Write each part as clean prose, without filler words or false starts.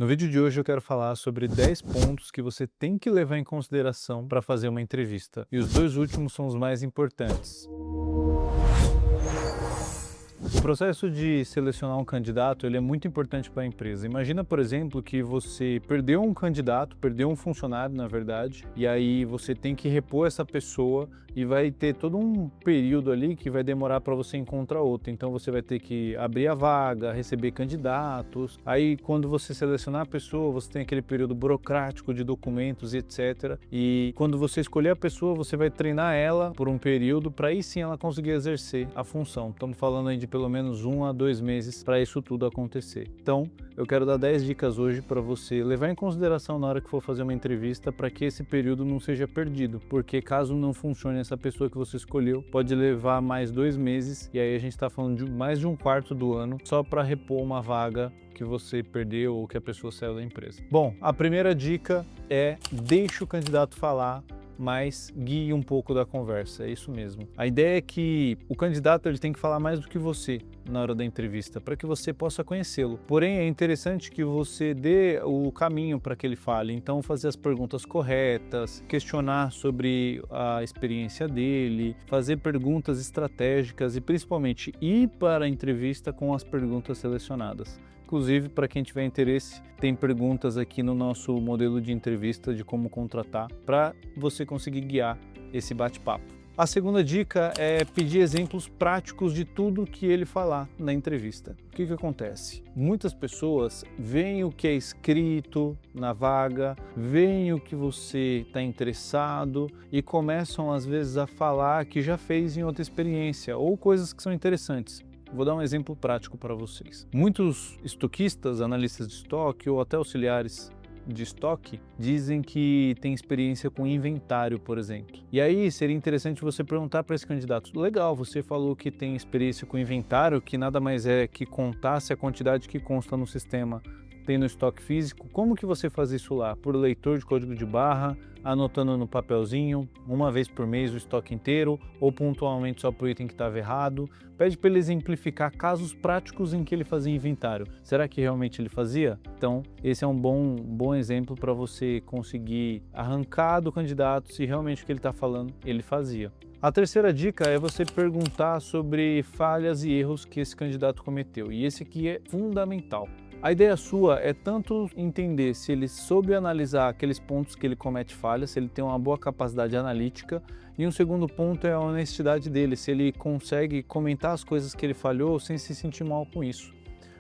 No vídeo de hoje eu quero falar sobre 10 pontos que você tem que levar em consideração para fazer uma entrevista. E os dois últimos são os mais importantes. O processo de selecionar um candidato, ele é muito importante para a empresa. Imagina, por exemplo, que você perdeu um candidato, perdeu um funcionário, na verdade, e aí você tem que repor essa pessoa e vai ter todo um período ali que vai demorar para você encontrar outro. Então você vai ter que abrir a vaga, receber candidatos. Aí quando você selecionar a pessoa, você tem aquele período burocrático de documentos e etc. E quando você escolher a pessoa, você vai treinar ela por um período para aí sim ela conseguir exercer a função. Estamos falando aí de pelo menos 1 a 2 meses para isso tudo acontecer. Então, eu quero dar 10 dicas hoje para você levar em consideração na hora que for fazer uma entrevista para que esse período não seja perdido, porque caso não funcione essa pessoa que você escolheu, pode levar mais 2 meses e aí a gente está falando de mais de um quarto do ano só para repor uma vaga que você perdeu ou que a pessoa saiu da empresa. Bom, a primeira dica é deixe o candidato falar, mas guie um pouco da conversa, é isso mesmo. A ideia é que o candidato ele tem que falar mais do que você na hora da entrevista, para que você possa conhecê-lo. Porém, é interessante que você dê o caminho para que ele fale, então fazer as perguntas corretas, questionar sobre a experiência dele, fazer perguntas estratégicas e principalmente ir para a entrevista com as perguntas selecionadas. Inclusive, para quem tiver interesse, tem perguntas aqui no nosso modelo de entrevista de como contratar para você conseguir guiar esse bate-papo. A segunda dica é pedir exemplos práticos de tudo que ele falar na entrevista. O que acontece? Muitas pessoas veem o que é escrito na vaga, veem o que você está interessado e começam às vezes a falar que já fez em outra experiência ou coisas que são interessantes. Vou dar um exemplo prático para vocês. Muitos estoquistas, analistas de estoque ou até auxiliares de estoque dizem que tem experiência com inventário, por exemplo. E aí seria interessante você perguntar para esse candidato: legal, você falou que tem experiência com inventário, que nada mais é que contasse a quantidade que consta no sistema tem no estoque físico, como que você faz isso lá? Por leitor de código de barra, anotando no papelzinho, uma vez por mês o estoque inteiro, ou pontualmente só para o item que estava errado? Pede para ele exemplificar casos práticos em que ele fazia inventário. Será que realmente ele fazia? Então, esse é um bom exemplo para você conseguir arrancar do candidato se realmente o que ele está falando ele fazia. A terceira dica é você perguntar sobre falhas e erros que esse candidato cometeu, e esse aqui é fundamental. A ideia sua é tanto entender se ele soube analisar aqueles pontos que ele comete falhas, se ele tem uma boa capacidade analítica, e um segundo ponto é a honestidade dele, se ele consegue comentar as coisas que ele falhou sem se sentir mal com isso.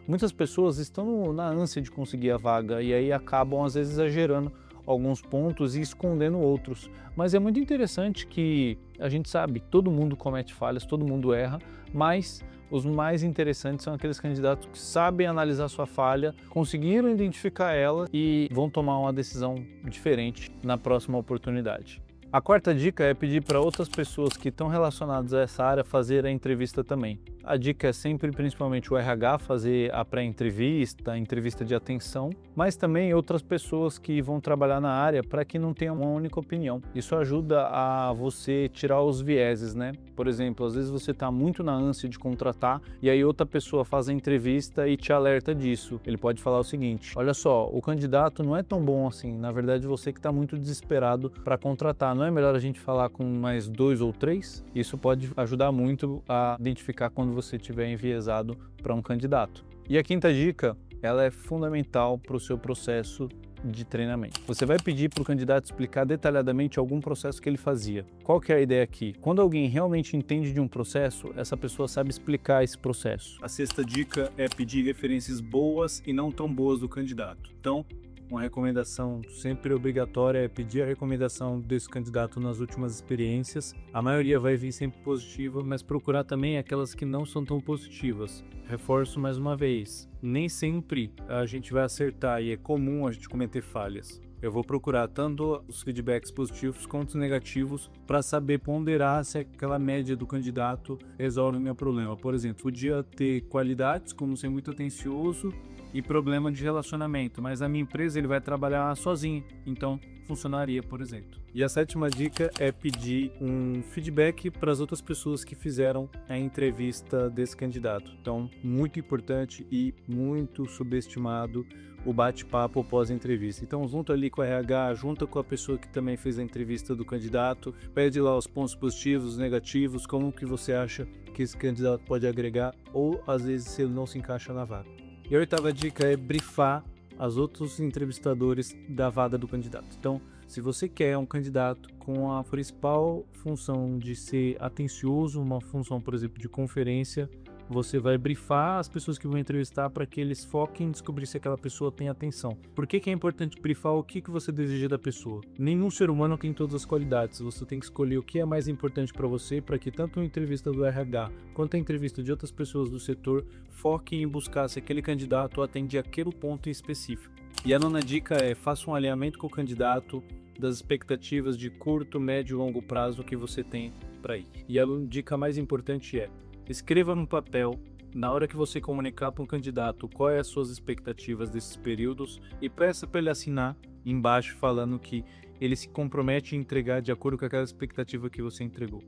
Muitas pessoas estão na ânsia de conseguir a vaga e aí acabam às vezes exagerando alguns pontos e escondendo outros, mas é muito interessante que a gente sabe, todo mundo comete falhas, todo mundo erra, mas os mais interessantes são aqueles candidatos que sabem analisar sua falha, conseguiram identificar ela e vão tomar uma decisão diferente na próxima oportunidade. A quarta dica é pedir para outras pessoas que estão relacionadas a essa área fazer a entrevista também. A dica é sempre, principalmente, o RH fazer a pré-entrevista, a entrevista de atenção, mas também outras pessoas que vão trabalhar na área para que não tenha uma única opinião. Isso ajuda a você tirar os vieses, né? Por exemplo, às vezes você está muito na ânsia de contratar e aí outra pessoa faz a entrevista e te alerta disso. Ele pode falar o seguinte: olha só, o candidato não é tão bom assim, na verdade você que está muito desesperado para contratar, não é melhor a gente falar com mais 2 ou 3? Isso pode ajudar muito a identificar quando você estiver enviesado para um candidato. E a quinta dica, ela é fundamental para o seu processo de treinamento. Você vai pedir para o candidato explicar detalhadamente algum processo que ele fazia. Qual que é a ideia aqui? Quando alguém realmente entende de um processo, essa pessoa sabe explicar esse processo. A sexta dica é pedir referências boas e não tão boas do candidato. Então, uma recomendação sempre obrigatória é pedir a recomendação desse candidato nas últimas experiências. A maioria vai vir sempre positiva, mas procurar também aquelas que não são tão positivas. Reforço mais uma vez, nem sempre a gente vai acertar e é comum a gente cometer falhas. Eu vou procurar tanto os feedbacks positivos quanto os negativos para saber ponderar se aquela média do candidato resolve o meu problema. Por exemplo, podia ter qualidades como ser muito atencioso e problema de relacionamento, mas a minha empresa ele vai trabalhar sozinho, então funcionaria, por exemplo. E a sétima dica é pedir um feedback para as outras pessoas que fizeram a entrevista desse candidato. Então, muito importante e muito subestimado o bate-papo pós-entrevista. Então, junta ali com a RH, junta com a pessoa que também fez a entrevista do candidato, pede lá os pontos positivos, negativos, como que você acha que esse candidato pode agregar, ou às vezes se ele não se encaixa na vaga. E a oitava dica é brifar os outros entrevistadores da vaga do candidato. Então, se você quer um candidato com a principal função de ser atencioso, uma função, por exemplo, de conferência, você vai brifar as pessoas que vão entrevistar para que eles foquem em descobrir se aquela pessoa tem atenção. Por que é importante brifar o que você deseja da pessoa? Nenhum ser humano tem todas as qualidades. Você tem que escolher o que é mais importante para você, para que tanto a entrevista do RH quanto a entrevista de outras pessoas do setor foquem em buscar se aquele candidato atende aquele ponto em específico. E a nona dica é: faça um alinhamento com o candidato das expectativas de curto, médio e longo prazo que você tem para ir. E a dica mais importante é: escreva no papel, na hora que você comunicar para um candidato, quais as suas expectativas desses períodos e peça para ele assinar embaixo falando que ele se compromete a entregar de acordo com aquela expectativa que você entregou.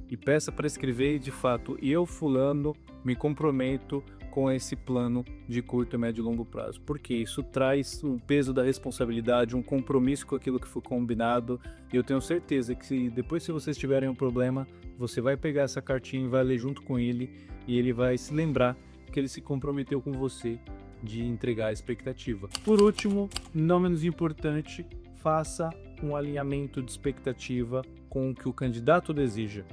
E peça para escrever de fato: eu, fulano, me comprometo com esse plano de curto, médio e longo prazo. Porque isso traz um peso da responsabilidade, um compromisso com aquilo que foi combinado. E eu tenho certeza que se vocês tiverem um problema, você vai pegar essa cartinha e vai ler junto com ele, e ele vai se lembrar que ele se comprometeu com você de entregar a expectativa. Por último, não menos importante, faça um alinhamento de expectativa com o que o candidato deseja.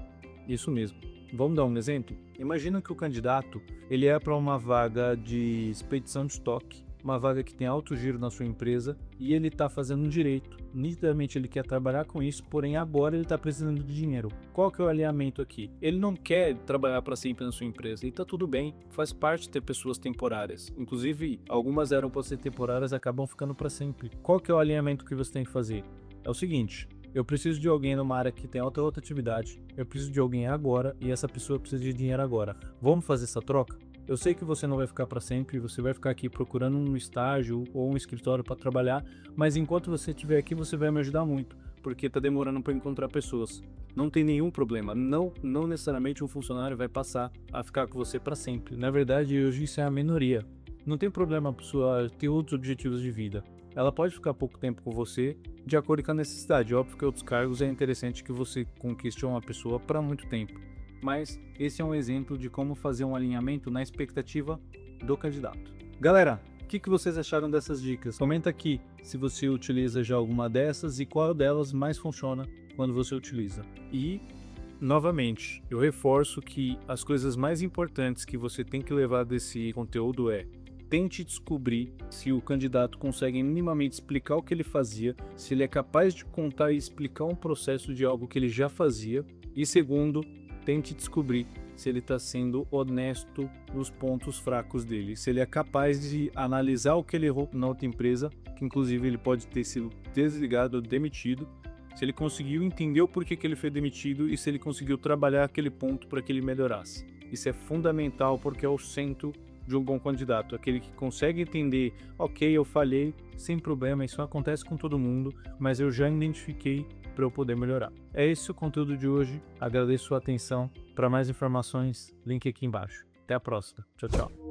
Isso mesmo. Vamos dar um exemplo? Imagina que o candidato ele é para uma vaga de expedição de estoque, uma vaga que tem alto giro na sua empresa, e ele está fazendo direito. Nitidamente ele quer trabalhar com isso, porém agora ele está precisando de dinheiro. Qual que é o alinhamento aqui? Ele não quer trabalhar para sempre na sua empresa, e está tudo bem, faz parte ter pessoas temporárias. Inclusive, algumas eram para ser temporárias e acabam ficando para sempre. Qual que é o alinhamento que você tem que fazer? É o seguinte: eu preciso de alguém numa área que tem alta rotatividade, eu preciso de alguém agora e essa pessoa precisa de dinheiro agora. Vamos fazer essa troca? Eu sei que você não vai ficar para sempre, você vai ficar aqui procurando um estágio ou um escritório para trabalhar, mas enquanto você estiver aqui você vai me ajudar muito, porque está demorando para encontrar pessoas. Não tem nenhum problema, não necessariamente um funcionário vai passar a ficar com você para sempre. Na verdade, hoje isso é a minoria. Não tem problema a pessoa ter outros objetivos de vida. Ela pode ficar pouco tempo com você, de acordo com a necessidade. Óbvio que outros cargos é interessante que você conquiste uma pessoa para muito tempo. Mas esse é um exemplo de como fazer um alinhamento na expectativa do candidato. Galera, o que vocês acharam dessas dicas? Comenta aqui se você utiliza já alguma dessas e qual delas mais funciona quando você utiliza. E, novamente, eu reforço que as coisas mais importantes que você tem que levar desse conteúdo é: tente descobrir se o candidato consegue minimamente explicar o que ele fazia, se ele é capaz de contar e explicar um processo de algo que ele já fazia. E segundo, tente descobrir se ele está sendo honesto nos pontos fracos dele, se ele é capaz de analisar o que ele errou na outra empresa, que inclusive ele pode ter sido desligado ou demitido, se ele conseguiu entender o porquê que ele foi demitido e se ele conseguiu trabalhar aquele ponto para que ele melhorasse. Isso é fundamental, porque é o centro de um bom candidato, aquele que consegue entender: ok, eu falhei, sem problema, isso acontece com todo mundo, mas eu já identifiquei para eu poder melhorar. É esse o conteúdo de hoje, agradeço a atenção. Para mais informações, link aqui embaixo. Até a próxima, tchau, tchau.